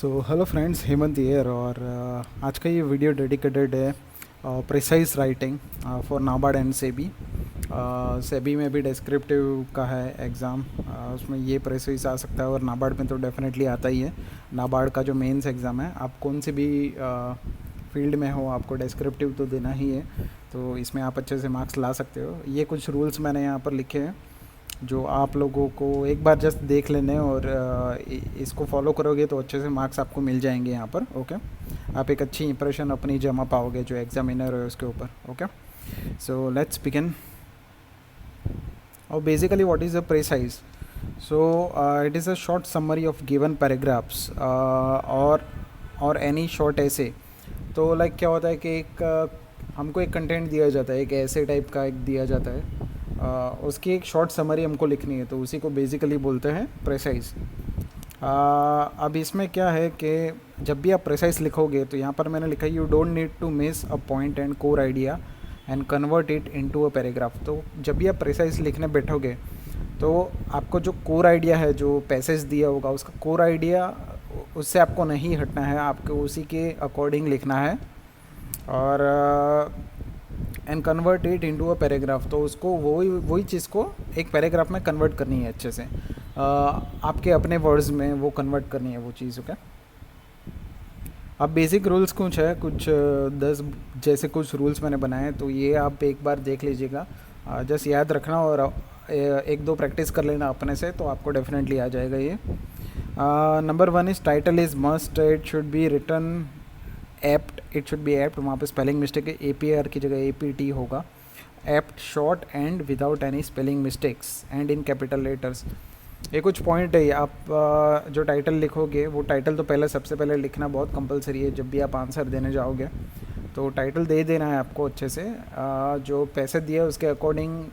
So hello friends, Hemant here. और आज का ये वीडियो डेडिकेटेड है precise writing for NABARD and SEBI. SEBI में भी डिस्क्रिप्टिव का है एग्ज़ाम, उसमें ये प्रिसाइज आ सकता है और नाबार्ड में तो डेफिनेटली आता ही है। नाबार्ड का जो मेंस एग्ज़ाम है, आप कौन से भी फील्ड में हो, आपको डिस्क्रिप्टिव तो देना ही है, तो इसमें आप अच्छे से मार्क्स ला सकते हो। ये कुछ रूल्स मैंने यहाँ पर लिखे हैं जो आप लोगों को एक बार जस्ट देख लेने, और इसको फॉलो करोगे तो अच्छे से मार्क्स आपको मिल जाएंगे यहाँ पर। ओके, आप एक अच्छी इंप्रेशन अपनी जमा पाओगे जो एग्जामिनर है उसके ऊपर। Okay, so let's begin. और basically what is a precis? So it is a short summary of given paragraphs और एनी शॉर्ट ऐसे। तो लाइक क्या होता है कि हमको एक कंटेंट दिया जाता है, एक ऐसे टाइप का एक दिया जाता है, उसकी एक शॉर्ट समरी हमको लिखनी है, तो उसी को बेसिकली बोलते हैं प्रेसाइज। अब इसमें क्या है कि जब भी आप प्रेसाइज लिखोगे तो यहाँ पर मैंने लिखा है, you don't need to miss a point and core idea and convert it into a paragraph. तो जब भी आप प्रेसाइज लिखने बैठोगे तो आपको जो कोर आइडिया है, जो पैसेज दिया होगा उसका कोर आइडिया, उससे आपको नहीं हटना है, आपको उसी के अकॉर्डिंग लिखना है। और and convert it into a paragraph, तो उसको वही वही चीज़ को एक पैराग्राफ में कन्वर्ट करनी है अच्छे से, आपके अपने वर्ड्स में वो कन्वर्ट करनी है वो चीज़। ओके, अब बेसिक रूल्स कुछ है, कुछ 10 जैसे कुछ रूल्स मैंने बनाए हैं, तो ये आप एक बार देख लीजिएगा, जस्ट याद रखना और एक दो प्रैक्टिस कर लेना अपने से, तो आपको डेफिनेटली आ जाएगा ये। Number 1 is title is must, it should be written apt, it should be apt, वहाँ पे स्पेलिंग मिस्टेक है, APR की जगह APT होगा। Apt, short and without any spelling mistakes and in capital letters. ये कुछ पॉइंट है। आप जो टाइटल लिखोगे वो टाइटल तो पहले सबसे पहले लिखना बहुत कंपलसरी है। जब भी आप आंसर देने जाओगे तो टाइटल दे देना है आपको अच्छे से, जो पैसे दिए उसके अकॉर्डिंग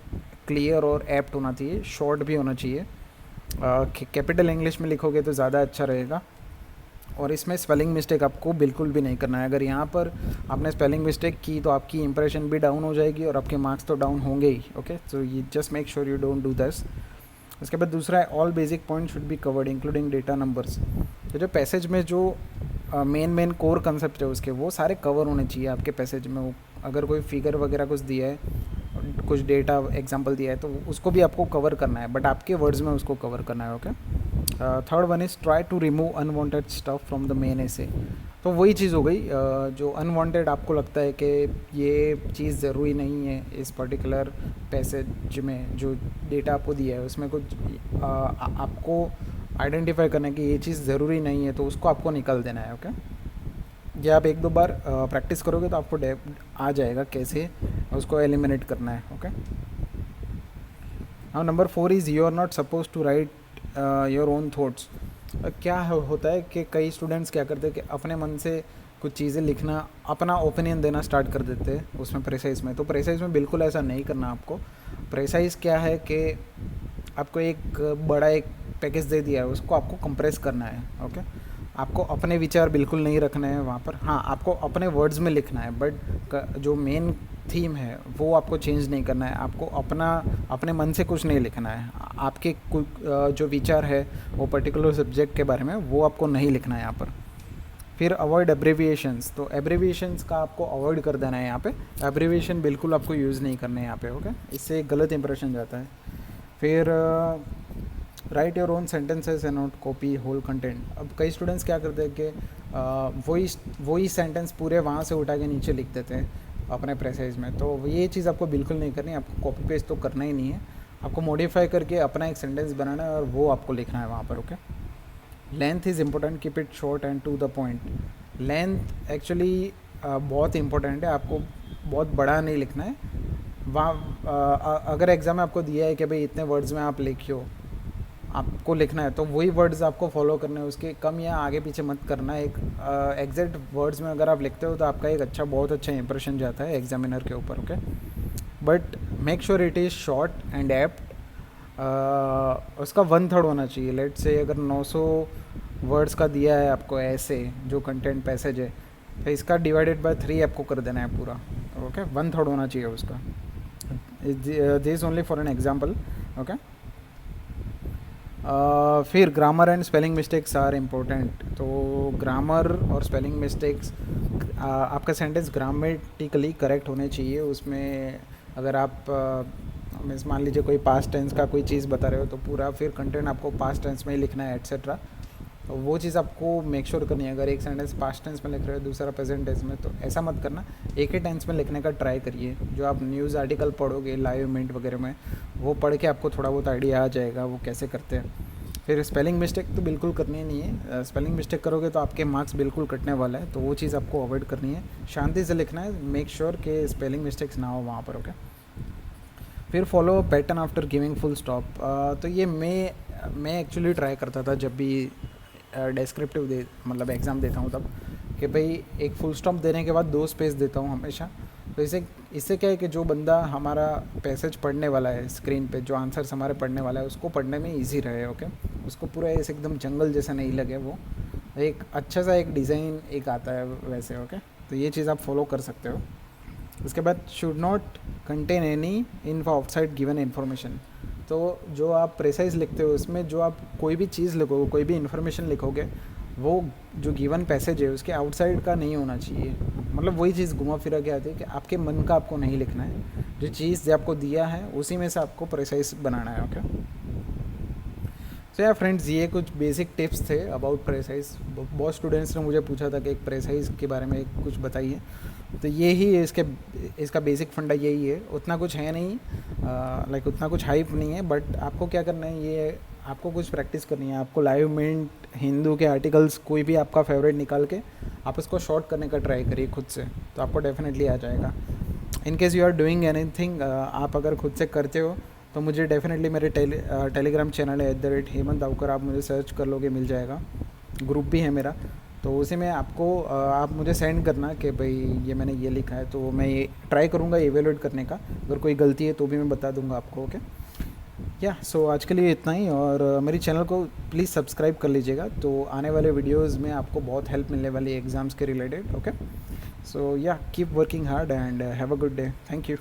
क्लियर और एप्ट होना चाहिए, शॉर्ट भी होना चाहिए। कैपिटल इंग्लिश में लिखोगे तो ज़्यादा अच्छा रहेगा। और इसमें स्पेलिंग मिस्टेक आपको बिल्कुल भी नहीं करना है। अगर यहाँ पर आपने स्पेलिंग मिस्टेक की तो आपकी इंप्रेशन भी डाउन हो जाएगी और आपके मार्क्स तो डाउन होंगे ही। ओके, सो ये just make sure you don't do this. उसके बाद दूसरा है, all basic point should be covered including data numbers. तो जो पैसेज में जो मेन कोर कंसेप्ट है उसके, वो सारे कवर होने चाहिए आपके पैसेज में। वो अगर कोई फिगर वगैरह कुछ दिया है, कुछ डेटा एग्जांपल दिया है, तो उसको भी आपको कवर करना है, बट आपके वर्ड्स में उसको कवर करना है। Okay, third one is try to remove unwanted stuff from the main essay. तो वही चीज़ हो गई, जो अनवांटेड आपको लगता है कि ये चीज़ ज़रूरी नहीं है इस पर्टिकुलर पैसेज में, जो डेटा आपको दिया है उसमें कुछ आपको आइडेंटिफाई करना है कि ये चीज़ ज़रूरी नहीं है, तो उसको आपको निकाल देना है। ओके, ये आप एक दो बार प्रैक्टिस करोगे तो आपको आ जाएगा कैसे उसको एलिमिनेट करना है। Okay, now number 4 is, you are not suppose to write your own thoughts. क्या होता है कि कई स्टूडेंट्स क्या करते हैं कि अपने मन से कुछ चीज़ें लिखना, अपना ओपिनियन देना स्टार्ट कर देते हैं उसमें प्रेसाइज में। तो प्रेसाइज में बिल्कुल ऐसा नहीं करना आपको। प्रेसाइज क्या है कि आपको एक बड़ा एक पैकेज दे दिया है, उसको आपको कंप्रेस करना है। ओके, आपको अपने विचार बिल्कुल नहीं रखने हैं वहाँ पर। हाँ, आपको अपने वर्ड्स में लिखना है, बट जो मेन थीम है वो आपको चेंज नहीं करना है। आपको अपने मन से कुछ नहीं लिखना है। आपके जो विचार है वो पर्टिकुलर सब्जेक्ट के बारे में, वो आपको नहीं लिखना है यहाँ पर। फिर अवॉइड एब्रीविएशंस, तो एब्रीविएशंस का आपको अवॉइड कर देना है यहाँ पे। एब्रीविएशन बिल्कुल आपको यूज़ नहीं करना है यहाँ पे। ओके, इससे एक गलत इंप्रेशन जाता है। फिर write your own sentences and not copy whole content. अब कई स्टूडेंट्स क्या करते हैं कि वही सेंटेंस पूरे वहाँ से उठा के नीचे लिख देते हैं अपने प्रेसाइज में। तो ये चीज़ आपको बिल्कुल नहीं करनी, आपको कॉपी पेस्ट तो करना ही नहीं है। आपको मॉडिफाई करके अपना एक सेंटेंस बनाना है और वो आपको लिखना है वहाँ पर। Okay, length is important, keep it short and to the point. Length actually बहुत इंपॉर्टेंट है, आपको बहुत बड़ा नहीं लिखना है। वहाँ अगर एग्ज़ाम में आपको दिया है कि भाई इतने वर्ड्स में आप लिखियो, आपको लिखना है, तो वही वर्ड्स आपको फॉलो करने हैं, उसके कम या आगे पीछे मत करना। एक एग्जैक्ट वर्ड्स में अगर आप लिखते हो तो आपका एक बहुत अच्छा इंप्रेशन जाता है एग्जामिनर के ऊपर। Okay, but make sure it is short and apt. उसका 1/3 होना चाहिए। लेट से अगर 900 वर्ड्स का दिया है आपको ऐसे जो कंटेंट पैसेज है, तो इसका डिवाइडेड बाय 3 आपको कर देना है पूरा। ओके, 1/3 होना चाहिए उसका। This only for an example. Okay, फिर grammar and spelling mistakes are important. तो ग्रामर और स्पेलिंग मिस्टेक्स, आपका सेंटेंस ग्रामेटिकली करेक्ट होने चाहिए उसमें। अगर आप मीन्स मान लीजिए कोई पास्ट टेंस का कोई चीज़ बता रहे हो तो पूरा फिर कंटेंट आपको पास्ट टेंस में ही लिखना है एट्सेट्रा। तो वो चीज़ आपको मेक श्योर करनी है। अगर एक सेंटेंस पास्ट टेंस में लिख रहे हो दूसरा प्रेजेंट टेंस में, तो ऐसा मत करना, एक ही टेंस में लिखने का ट्राई करिए। जो आप न्यूज़ आर्टिकल पढ़ोगे लाइव मिनट वगैरह में, वो पढ़ के आपको थोड़ा बहुत आइडिया आ जाएगा वो कैसे करते हैं। फिर स्पेलिंग मिस्टेक तो बिल्कुल करनी नहीं है। स्पेलिंग मिस्टेक करोगे तो आपके मार्क्स बिल्कुल कटने वाला है, तो वो चीज़ आपको अवॉइड करनी है। शांति से लिखना है, मेक श्योर कि स्पेलिंग मिस्टेक्स ना हो वहाँ पर। ओके। फिर follow pattern after giving full stop. तो ये मैं एक्चुअली ट्राई करता था जब भी डिस्क्रिप्टिव मतलब एग्ज़ाम देता हूँ तब, कि भाई एक फुल स्टॉप देने के बाद 2 स्पेस देता हूँ हमेशा। तो इससे क्या है कि जो बंदा हमारा पैसेज पढ़ने वाला है स्क्रीन पे, जो आंसर्स हमारे पढ़ने वाला है, उसको पढ़ने में इजी रहे। ओके। उसको पूरा ऐसे एकदम जंगल जैसा नहीं लगे, वो एक अच्छा सा एक डिज़ाइन एक आता है वैसे। ओके। तो ये चीज़ आप फॉलो कर सकते हो। उसके बाद should not contain any info outside given information. तो जो आप प्रेसाइज लिखते हो उसमें जो आप कोई भी चीज़ लिखोगे, कोई भी इन्फॉर्मेशन लिखोगे, वो जो गिवन पैसेज है उसके आउटसाइड का नहीं होना चाहिए। मतलब वही चीज़ घुमा फिरा के आती है कि आपके मन का आपको नहीं लिखना है। जो चीज़ जो आपको दिया है उसी में से आपको प्रेसाइज बनाना है। ओके। तो यार फ्रेंड्स, ये कुछ बेसिक टिप्स थे अबाउट प्रेसाइज। बहुत स्टूडेंट्स ने मुझे पूछा था कि एक प्रेसाइज के बारे में कुछ बताइए। तो ये ही है इसका बेसिक फंडा यही है। उतना कुछ है नहीं, लाइक उतना कुछ हाइप नहीं है, बट आपको क्या करना है, ये आपको कुछ प्रैक्टिस करनी है। आपको लाइव मिनट, हिंदू के आर्टिकल्स, कोई भी आपका फेवरेट निकाल के आप उसको शॉर्ट करने का ट्राई करिए खुद से, तो आपको डेफिनेटली आ जाएगा। In case you are doing anything, आप अगर खुद से करते हो तो मुझे डेफिनेटली मेरे टेलीग्राम चैनल है @हेमंत दावकर, आप मुझे सर्च कर लोगे, मिल जाएगा। ग्रुप भी है मेरा, तो उसी में आपको आप मुझे सेंड करना कि भाई ये मैंने ये लिखा है, तो मैं ये ट्राई करूँगा इवेलुएट करने का। अगर कोई गलती है तो भी मैं बता दूँगा आपको। ओके। सो आज के लिए इतना ही, और मेरी चैनल को प्लीज़ सब्सक्राइब कर लीजिएगा, तो आने वाले वीडियोस में आपको बहुत हेल्प मिलने वाली है एग्ज़ाम्स के related. Okay. So keep working hard and have a good day. Thank you.